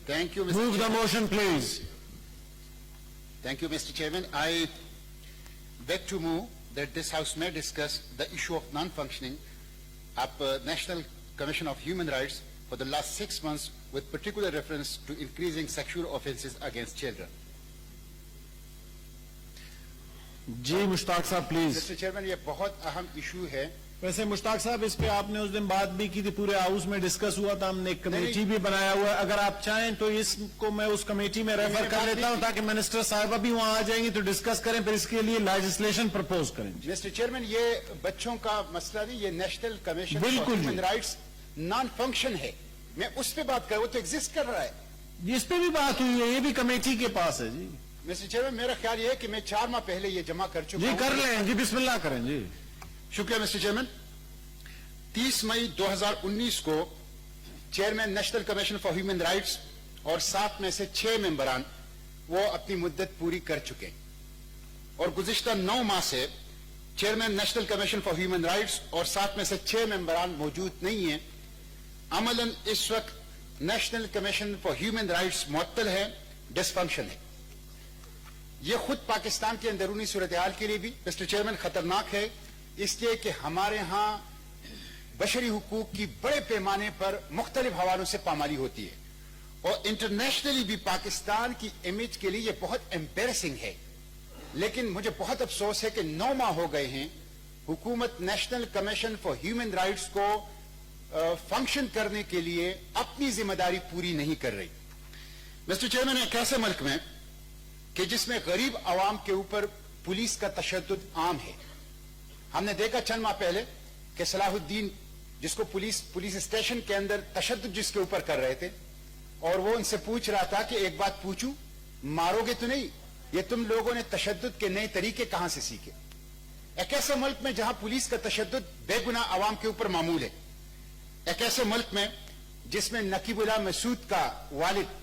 Thank you, Mr. Move the Chairman. motion, please. Thank you, Mr. Chairman. I beg to move that this House may discuss the issue of non-functioning of National Commission of Human Rights for the last 6 months with particular reference to increasing sexual offences against children. جی مشتاق صاحب please. Mr. Chairman, یہ بہت اہم issue ہے. ویسے مشتاق صاحب اس پہ آپ نے اس دن بات بھی کی تھی, پورے ہاؤس میں ڈسکس ہوا تھا, ہم نے ایک کمیٹی بھی بنایا ہوا ہے. اگر آپ چاہیں تو اس کو میں اس کمیٹی میں ریفر کر لیتا ہوں تاکہ منسٹر صاحبہ بھی وہاں آ جائیں گی تو ڈسکس کریں, پھر اس کے لیے لیجسلیشن پرپوز کریں. Mr. Chairman, یہ بچوں کا مسئلہ نہیں, یہ نیشنل کمیشن فار بالکل ہیومن رائٹس نان فنکشن ہے. میں اس پہ بات کر رہا ہوں, وہ تو ایگزسٹ کر رہا ہے. اس پہ بھی بات ہوئی ہے, یہ بھی کمیٹی کے پاس ہے. جی Mr. Chairman, میرا خیال یہ ہے کہ میں 4 ماہ پہلے یہ جمع کر چکا جی ہوں. کر لیں جی, بسم اللہ کریں جی. شکریہ مسٹر چیئرمین. 30 مئی 2019 کو chairman national commission for human rights اور 7 میں سے 6 ممبران وہ اپنی مدت پوری کر چکے, اور گزشتہ 9 ماہ سے chairman national commission for human rights اور 7 میں سے 6 ممبران موجود نہیں ہیں. عملاً اس وقت national commission for human rights معطل ہے, ڈسفنکشن ہے. یہ خود پاکستان کے اندرونی صورتحال کے لیے بھی مسٹر چیئرمین خطرناک ہے, اس لیے کہ ہمارے ہاں بشری حقوق کی بڑے پیمانے پر مختلف حوالوں سے پامالی ہوتی ہے, اور انٹرنیشنلی بھی پاکستان کی امیج کے لیے یہ بہت ایمبیرسنگ ہے. لیکن مجھے بہت افسوس ہے کہ 9 ماہ ہو گئے ہیں, حکومت national commission for human rights کو فنکشن کرنے کے لیے اپنی ذمہ داری پوری نہیں کر رہی. مسٹر چیئرمین, ایک ایسے ملک میں کہ جس میں غریب عوام کے اوپر پولیس کا تشدد عام ہے. ہم نے دیکھا چند ماہ پہلے کہ صلاح الدین, جس کو پولیس اسٹیشن کے اندر تشدد جس کے اوپر کر رہے تھے, اور وہ ان سے پوچھ رہا تھا کہ ایک بات پوچھوں, مارو گے تو نہیں؟ یہ تم لوگوں نے تشدد کے نئے طریقے کہاں سے سیکھے؟ ایک ایسے ملک میں جہاں پولیس کا تشدد بے گناہ عوام کے اوپر معمول ہے, ایک ایسے ملک میں جس میں نقیب اللہ مسعود کا والد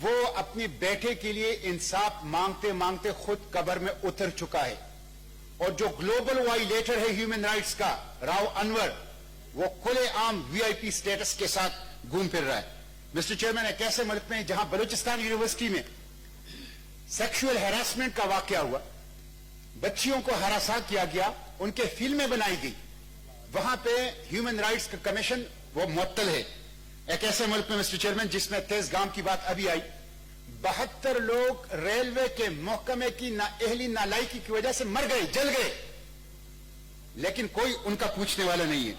وہ اپنے بیٹے کے لیے انصاف مانگتے مانگتے خود قبر میں اتر چکا ہے, اور جو گلوبل وائلیٹر ہے ہیومن رائٹس کا راؤ انور, وہ کھلے عام VIP سٹیٹس کے ساتھ گھوم پھر رہا ہے. مسٹر چیئرمین, ایک ایسے ملک میں جہاں بلوچستان یونیورسٹی میں سیکشول ہیراسمنٹ کا واقعہ ہوا, بچیوں کو ہراساں کیا گیا, ان کے فلمیں بنائی گئی, وہاں پہ ہیومن رائٹس کا کمیشن وہ معطل ہے. ایک ایسے ملک میں مسٹر چیئرمین جس میں تیز گام کی بات ابھی آئی, 72 لوگ ریلوے کے محکمے کی نااہلی نالائکی کی وجہ سے مر گئے, جل گئے, لیکن کوئی ان کا پوچھنے والا نہیں ہے.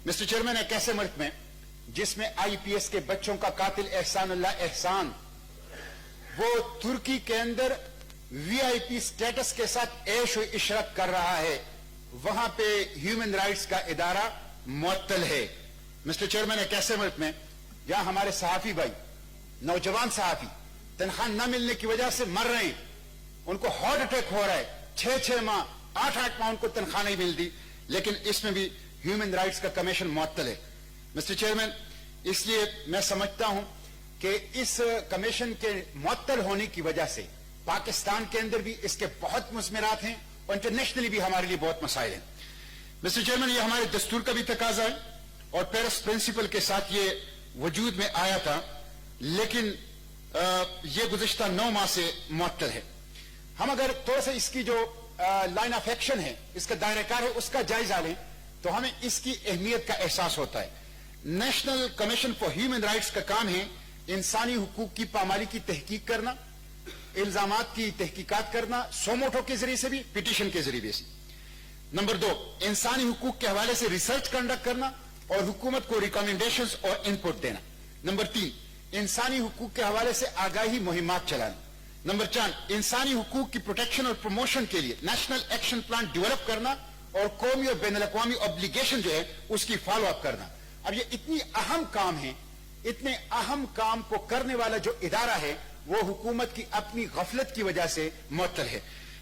مسٹر چیئرمین, ایک ایسے ملک میں جس میں IPS کے بچوں کا قاتل احسان اللہ احسان وہ ترکی کے اندر VIP سٹیٹس کے ساتھ عیش و عشرت کر رہا ہے, وہاں پہ ہیومن رائٹس کا ادارہ معطل ہے. مسٹر چیئرمین, ایک ایسے ملک میں جہاں ہمارے صحافی بھائی, نوجوان صحافی تنخواہ نہ ملنے کی وجہ سے مر رہے ہیں, ان کو ہارٹ اٹیک ہو رہا ہے, 6 ماہ 8 ماہ ان کو تنخواہ نہیں ملتی, لیکن اس میں بھی ہیومن رائٹس کا کمیشن معطل ہے. مسٹر چیئرمین, اس لیے میں سمجھتا ہوں کہ اس کمیشن کے معطل ہونے کی وجہ سے پاکستان کے اندر بھی اس کے بہت مثمرات ہیں, اور انٹرنیشنلی بھی ہمارے لیے بہت مسائل ہیں. مسٹر چیئرمین, یہ ہمارے دستور کا بھی تقاضا ہے, اور پیرس پرنسپل کے ساتھ یہ وجود میں آیا تھا, لیکن یہ گزشتہ 9 ماہ سے معطل ہے. ہم اگر تھوڑا سا اس کی جو لائن آف ایکشن ہے, اس کا دائرہ کار ہے, اس کا جائزہ لیں تو ہمیں اس کی اہمیت کا احساس ہوتا ہے. National commission for human rights کا کام ہے انسانی حقوق کی پامالی کی تحقیق کرنا, الزامات کی تحقیقات کرنا, سوموٹو کے ذریعے سے بھی, پٹیشن کے ذریعے سے. نمبر 2, انسانی حقوق کے حوالے سے ریسرچ کنڈکٹ کرنا اور حکومت کو ریکمنڈیشنز اور انپٹ دینا. نمبر 3, انسانی حقوق کے حوالے سے آگاہی مہمات چلانا. نمبر 4, انسانی حقوق کی پروٹیکشن اور پروموشن کے لیے نیشنل ایکشن پلان ڈیولپ کرنا اور قومی اور بین الاقوامی اوبلیگیشن جو ہے اس کی فالو اپ کرنا. اب یہ اتنی اہم کام ہیں, اتنے اہم کام کو کرنے والا جو ادارہ ہے وہ حکومت کی اپنی غفلت کی وجہ سے معطل ہے.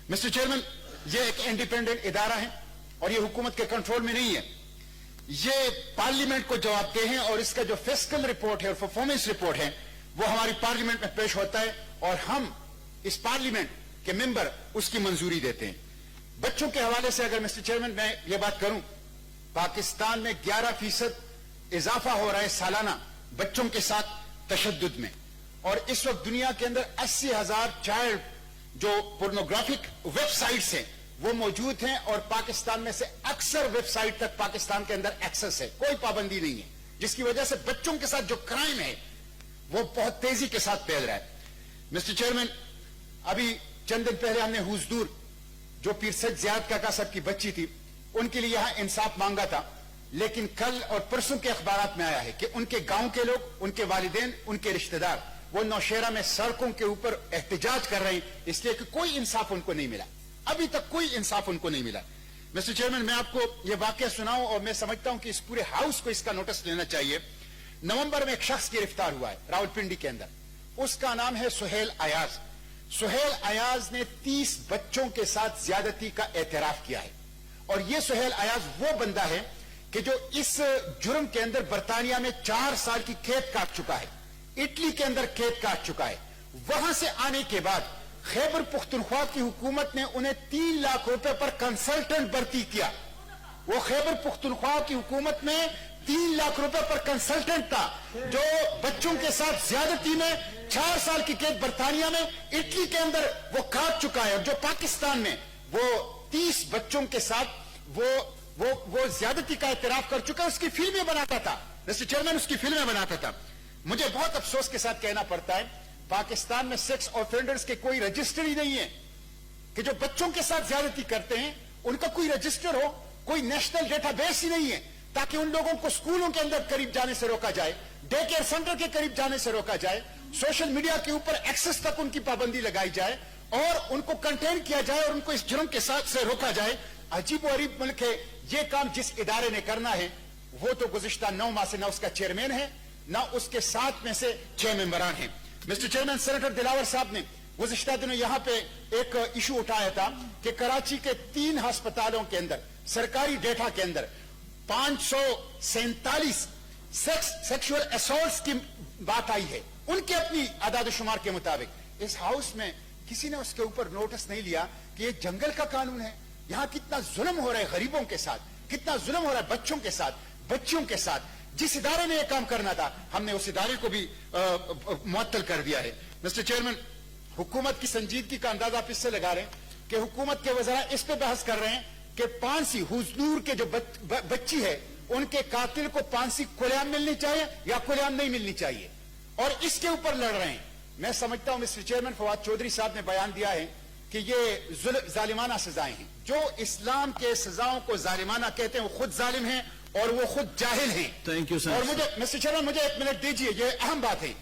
مسٹر چیئرمین, یہ ایک انڈیپینڈنٹ ادارہ ہے اور یہ حکومت کے کنٹرول میں نہیں ہے. یہ پارلیمنٹ کو جواب دہ ہیں, اور اس کا جو فسکل رپورٹ ہے اور پرفارمنس رپورٹ ہے وہ ہماری پارلیمنٹ میں پیش ہوتا ہے, اور ہم اس پارلیمنٹ کے ممبر اس کی منظوری دیتے ہیں. بچوں کے حوالے سے اگر مسٹر چیئرمین میں یہ بات کروں, پاکستان میں 11% اضافہ ہو رہا ہے سالانہ بچوں کے ساتھ तशद्दुद में, और इस वक्त दुनिया के अंदर 80,000 चाइल्ड जो पोर्नोग्राफिक वेबसाइट्स हैं वो मौजूद हैं, और पाकिस्तान में से अक्सर वेबसाइट तक पाकिस्तान के अंदर एक्सेस है, कोई पाबंदी नहीं है, जिसकी वजह से बच्चों के साथ जो क्राइम है वो बहुत तेजी के साथ फैल रहा है। मिस्टर चेयरमैन, अभी चंद दिन पहले हमने हुजदूर जो पीर सैयद ज़ियाद काका साहब की बच्ची थी उनके लिए यहां इंसाफ मांगा था, लेकिन कल और परसों के अखबारात में आया है कि उनके गांव के लोग, उनके वालिदैन, उनके रिश्तेदार वो नौशेरा में सड़कों के ऊपर एहतजाज कर रहे हैं, इसलिए कि कोई इंसाफ उनको नहीं मिला, अभी तक कोई इंसाफ उनको नहीं मिला। मिस्टर चेयरमैन, मैं आपको यह वाकया सुनाऊं, और मैं समझता हूं कि इस पूरे हाउस को इसका नोटिस लेना चाहिए। नवंबर में एक शख्स गिरफ्तार हुआ है रावलपिंडी के अंदर, उसका नाम है सुहेल अयाज। सुहेल अयाज ने 30 बच्चों के साथ ज्यादती का एतराफ किया है, और यह सुहेल अयाज वो बंदा है कि जो इस जुर्म के अंदर बरतानिया में 4 साल की कैद काट चुका है, इटली के अंदर कैद काट चुका है। वहां से आने के बाद खैबर पुख्तनख्वा की हुकूमत ने उन्हें 3 लाख रुपए पर कंसल्टेंट भर्ती किया। वो खैबर पुख्तनख्वा की हुकूमत में 3 लाख रुपए पर कंसल्टेंट था, जो बच्चों के साथ ज्यादती में 4 साल की कैद बरतानिया में, इटली के अंदर वो काट चुका है, और जो पाकिस्तान में वो 30 बच्चों के साथ वो ज्यादती का इतराफ कर चुका है, उसकी फिल्में बनाता था। मिस्टर चेयरमैन, उसकी फिल्में बनाता था। मुझे बहुत अफसोस के साथ कहना पड़ता है, पाकिस्तान में सेक्स ऑफेंडर्स के कोई रजिस्टर ही नहीं है, कि जो बच्चों के साथ ज्यादती करते हैं उनका कोई रजिस्टर हो, कोई नेशनल डेटाबेस ही नहीं है, ताकि उन लोगों को स्कूलों के अंदर करीब जाने से रोका जाए, डे केयर सेंटर के करीब जाने से रोका जाए, सोशल मीडिया के ऊपर एक्सेस तक उनकी पाबंदी लगाई जाए, और उनको कंटेन किया जाए, और उनको इस जुर्म के साथ से रोका जाए। अजीब और अजीब मुल्क है। ये काम जिस इदारे ने करना है वो तो गुज़िश्ता 9 माह से ना उसका चेयरमैन है, ना उसके 7 में से 6 मेंबरान हैं। मिस्टर चेयरमैन, सेनेटर दिलावर साहब ने गुज़िश्ता दिनों यहां पे एक इशू उठाया था कि कराची के 3 अस्पतालों के अंदर सरकारी डेटा के अंदर 547 सेक्सुअल असॉल्ट्स की बात आई है, उनके अपनी आदाद शुमार के मुताबिक। इस हाउस में किसी ने उसके ऊपर नोटिस नहीं लिया कि ये जंगल का कानून है, यहां कितना जुल्म हो रहा है गरीबों के साथ, कितना जुल्म हो रहा है बच्चों के साथ, बच्चियों के साथ। जिस इदारे ने यह काम करना था, हमने उस इदारे को भी मुअत्तल कर दिया है। मिस्टर चेयरमैन, हुकूमत की संजीदगी का अंदाजा आप इससे लगा रहे हैं कि हुकूमत के वज़रा इस पे बहस कर रहे हैं कि फांसी, हुजूर के जो बच्ची है उनके कातिल को फांसी खुलेआम मिलनी चाहिए या खुलेआम नहीं मिलनी चाहिए, और इसके ऊपर लड़ रहे हैं। मैं समझता हूं मिस्टर चेयरमैन, फवाद चौधरी साहब ने बयान दिया है कि ये जालिमाना सजाएं हैं। जो इस्लाम के सजाओं को जालिमाना कहते हैं वो खुद जालिम हैं और वो खुद जाहिल हैं। Thank you sir. और मुझे मिस्टर चेयरमैन, मुझे 1 मिनट दीजिए, ये अहम बात है।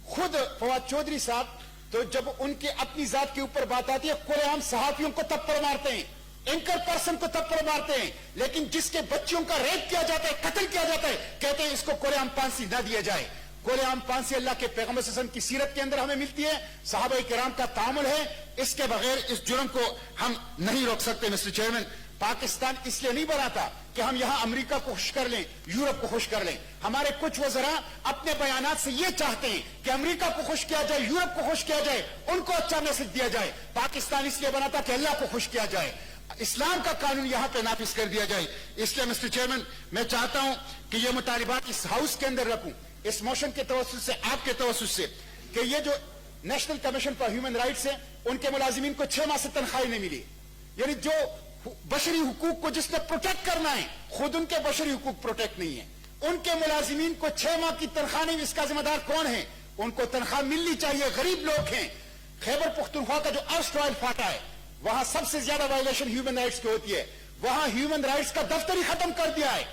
खुद फवाद चौधरी साहब तो जब उनके अपनी जात के ऊपर बात आती है, खुलेआम सहाफियों को थप्पड़ मारते हैं, एंकर पर्सन को थप्पड़ मारते हैं, लेकिन जिसके बच्चियों का रेप किया जाता है, कत्ल किया जाता है, कहते हैं इसको खुलेआम फांसी न दिया जाए। खुलेआम फांसी अल्लाह के पैगंबर सल्लल्लाहु अलैहि वसल्लम की सीरत के अंदर हमें मिलती है, सहाबा किराम का तामुल है, इसके बगैर इस जुर्म को हम नहीं रोक सकते। मिस्टर चेयरमैन, पाकिस्तान इसलिए नहीं बना था कि हम यहां अमेरिका को खुश कर लें, यूरोप को खुश कर लें। हमारे कुछ वज़रा अपने बयानात से ये चाहते हैं कि अमेरिका को खुश किया जाए, यूरोप को खुश किया जाए, उनको अच्छा मैसेज दिया जाए। पाकिस्तान इसलिए बना था कि अल्लाह को खुश किया जाए, इस्लाम का कानून यहां पे नाफिज कर दिया जाए। इसलिए मिस्टर चेयरमैन, मैं चाहता हूं कि ये मुतालिबात इस हाउस के अंदर रखूं, इस मोशन के तवस्सुस से, आपके तवस्सुस से, कि ये जो national commission for human rights है, उनके मुलाजिमीन को 6 माह से तनख्वाही नहीं मिली। यानी जो बशरी हुकूक को जिसने प्रोटेक्ट करना है, खुद उनके बशरी हुकूक प्रोटेक्ट नहीं है, उनके मुलाजिमीन को 6 माह की तनख्वाह नहीं, इसका जिम्मेदार कौन है? उनको तनख्वाह मिलनी चाहिए, गरीब लोग हैं। खैबर पुख्तनख्वा का जो अर्स्टवाइल फाटा है, वहां सबसे ज्यादा वायलेशन ह्यूमन राइट्स की होती है, वहां ह्यूमन राइट्स का दफ्तर ही खत्म कर दिया है।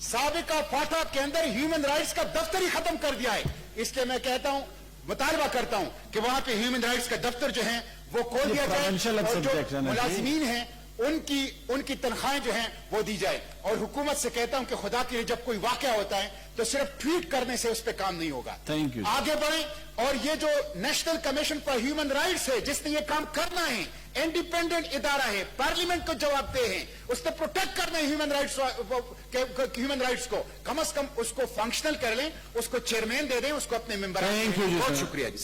साबिका फाटा के अंदर ह्यूमन राइट्स का दफ्तर ही खत्म कर दिया है। इसलिए मैं कहता हूं, मुतालबा करता हूं कि वहां पे ह्यूमन राइट्स का दफ्तर जो है वो खोल दिया जाए, और जो मुलाजिमीन हैं उनकी तनख्वाहें जो हैं वो दी जाए। और हुकूमत से कहता हूं कि खुदा के लिए जब कोई वाकया होता है तो सिर्फ ट्वीट करने से उस पर काम नहीं होगा। Thank you. आगे बढ़े, और ये जो national commission for human rights है, जिसने ये काम करना है, इंडिपेंडेंट इदारा है, पार्लियामेंट को जवाबदेह है, उसने प्रोटेक्ट करना है ह्यूमन राइट्स को, कम से कम उसको फंक्शनल कर लें, उसको चेयरमैन दे दें, उसको अपने मेंबर। Thank you. बहुत शुक्रिया जी।